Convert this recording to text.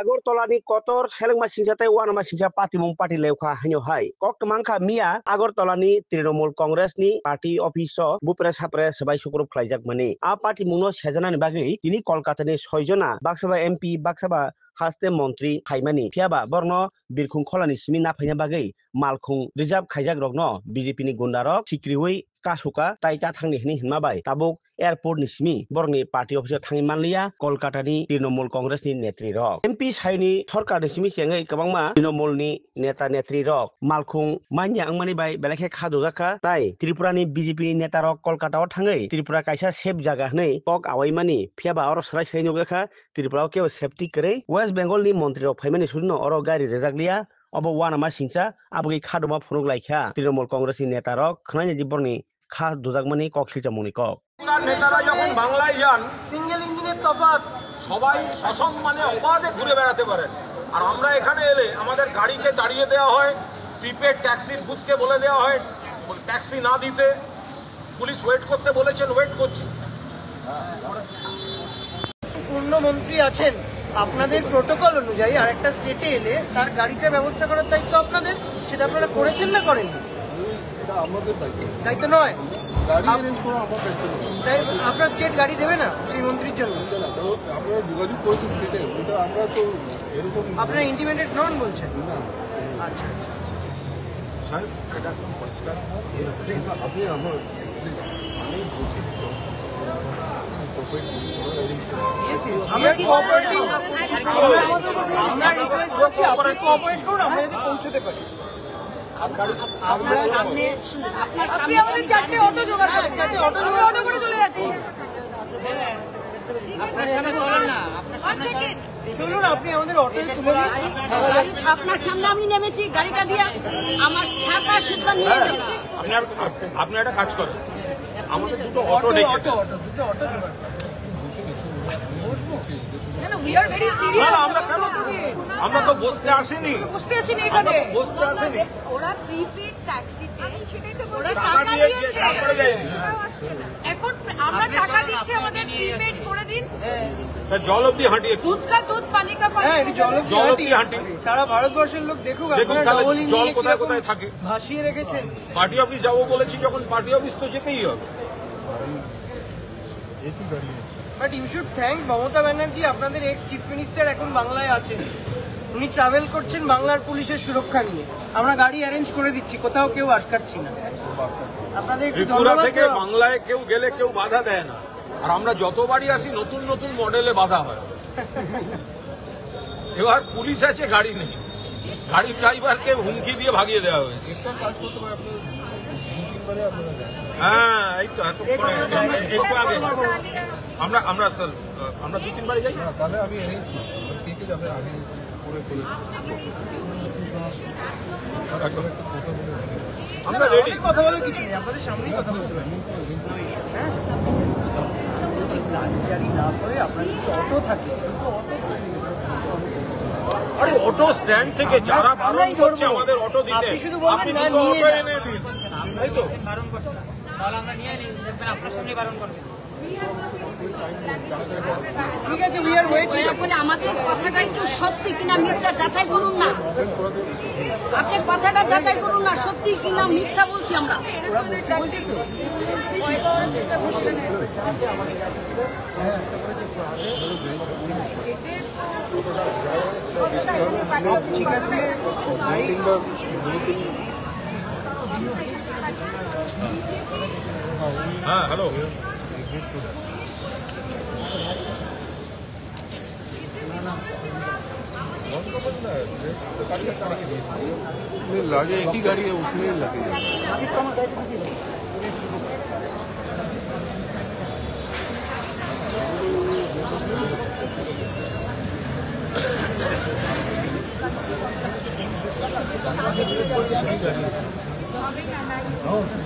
আগরতলানি কতর সেলেংমা সিংসাতে ওয়ানামা সিংসা পাতিমুং party লেখা হাইনো high কক্তমাংখা মিয়া আগরতলানি Trinamool কংগ্রেসনি party office বুপরে সাপরে সবাই সুগ্রুপ খাইজাক মানি আ party মুংনো সেজানানি বাগै তিনি কলকাতানি 6 जना বাকসাবা এমপি বাকসাবা হাস্তে মন্ত্রী খাইমানি ফিয়াবা বর্ণ বিরখুং খলানি সিমি না ফাইনা বাগै মালখুং রিজার্ভ খাইজাক রগनो বিজেপি नि गुन्डारक सिक्रिवै कासुका ताइता थांनि हिनि हिनमाबाय ताबुक एयरपोर्ट नि सिमी बरनि पार्टी अफिस थांनि मानलिया कलकातानि तृणमूल कांग्रेस नि नेत्री रक एमपी साइनि सरकार नि सिमी सेङै गोबांमा तृणमूल नि नेता नेत्री रक मालखुं मान्या आंमानि बाय बेलेखे खादुजाखा ताइ त्रिपुरानि बीजेपी नि नेता रक कलकातायाव थाङै त्रिपुरा काइसा सेफ जागा हनै पक आवाइमानि फियाबा अर सराय सराय नुगाखा त्रिपुरायाव केव सेफ्टी करै वेस्ट बेंगल नि मन्त्री रक फाइमानि सुनो अर गारि रेजागलिया अब वानामा सिंसा आबगै खादुमा फुनुग लाइखा तृणमूल कांग्रेस नि नेता रक खनानि दिबरनि खा दुजागमानि कक्सिलजामुनि कक নেতারা যখন বাংলায় যান সিঙ্গেল ইঞ্জিনের তফাৎ সবাই সসম্মানে অবাধে ঘুরে বেড়াতে পারেন আর আমরা এখানে এলে আমাদের গাড়িকে তাড়িয়ে দেওয়া হয় প্রিপেড ট্যাক্সির বুথকে বলে দেওয়া হয় ট্যাক্সি না দিতে পুলিশ ওয়েট করতে বলেছেন ওয়েট করছি পূর্ণমন্ত্রী আছেন আপনাদের প্রোটোকল অনুযায়ী আরেকটা স্টেটে এলে তার গাড়িটা ব্যবস্থা করার দায়িত্ব আপনাদের সেটা আপনারা করেছেন না করেননি এটা আমাদের দায়িত্ব নয় গাড়ি অ্যারেঞ্জ করা আমাদের দায়িত্ব নয় তাই আপনার স্টেট গাড়ি দেবে না সেই মন্ত্রীর জন্য আমরা যোগাযোগ করেছি স্টেটে ওটা আমরা তো এরকম আপনারা ইন্টিমেটেড নন বলছেন আচ্ছা আচ্ছা স্যার এটা পরিষ্কার আপনি আমার আমরা কোঅপারেটিভ আমরা রিকোয়েস্ট করছি আপনি কোঅপারেট করুন আমরা যদি পৌঁছতে পারি আপনার সামনে আপনি আমাদের চারটে অটো জোগাড় করেন চারটে অটো করে চলে যাচ্ছি আপনার সামনে চলেন না চলুন আপনি আমাদের অটোয় তুলে দিন আপনার সামনে আমি নেমেছি গাড়িটা দিয়ে আমার ছাতা সুতা নিয়ে যাচ্ছি আপনি একটা কাজ করেন আমাদের দুটো অটো ডেকে দুটো অটো জোগাড় we are very serious আমরা তো বসতে আসিনি এখানে বসতে আসিনি ওরা প্রিপেড ট্যাক্সিতে সেটাই তো ওরা টাকা দিয়েছে এখন আমরা টাকা দিচ্ছি আমাদের প্রিপেড করে দিন স্যার জল অবধি হাঁটিয়ে দুধ কা দুধ পানি কা পানি হ্যাঁ এটি জল অবধি হাঁটি সারা ভারতবর্ষের লোক দেখুক আপনারা তাহলে ডবল জল ইঞ্জিন কোথায় কোথায় থাকে ভাসিয়ে রেখেছেন পার্টি অফিস যাবো বলেছি যখন পার্টি অফিস তো যেতেই হবে একই গাড়ি but you should thank Mamata Banerjee আপনাদের এক্স চিফ মিনিস্টার এখন বাংলায় আছেন উনি ট্রাভেল করছেন বাংলার পুলিশের সুরক্ষা নিয়ে আমরা গাড়ি অ্যারেঞ্জ করে দিচ্ছি কোথাও কেউ আটকাচ্ছি না আপনাদের ত্রিপুরা থেকে বাংলায় কেউ গেলে কেউ বাধা দেয় না আর আমরা যতবারই আসি নতুন নতুন মডেলে বাধা হয় এবার পুলিশ আছে গাড়ি নেই গাড়ি ড্রাইভারকে হুমকি দিয়ে ভাগিয়ে দেওয়া হয়েছে একটা কাজ করতে পারে আপনার দু-তিনবারে আপনারা যান হ্যাঁ এই তো একটু আগে আমরা স্যার আমরা 2-3 বারে যাই না তাহলে আমি অ্যারেঞ্জ করি কে কে যাবে আগে করে আর একবার একটা কথা বলে আমরা রেডি কথা বলার কিছু নেই আপনাদের সামনেই কথা বলতে পারি গাড়ি জারি না করে আপনার যদি অটো থাকে আরে অটো স্ট্যান্ড থেকে যারা বারণ করছে আমাদের অটো দিতে আপনি শুধু বলবেন আপনি না, দুটো নিয়ে অটো যান। এনে দিন তাই তো বারণ করছে তাহলে আমরা নিয়ে নিই দেখবেন আপনার সামনে বারণ করবে ঠিক আছে উই আর ওয়েটিং বলে আমাদের কথাটা একটু সত্যি কিনা মিথ্যা যাচাই করুন না আপনি কথাটা যাচাই করুন না সত্যি কিনা মিথ্যা বলছি আমরা ঠিক আছে হ্যাঁ হ্যালো लगे एक ही गाड़ी है उसमें लगे হবে না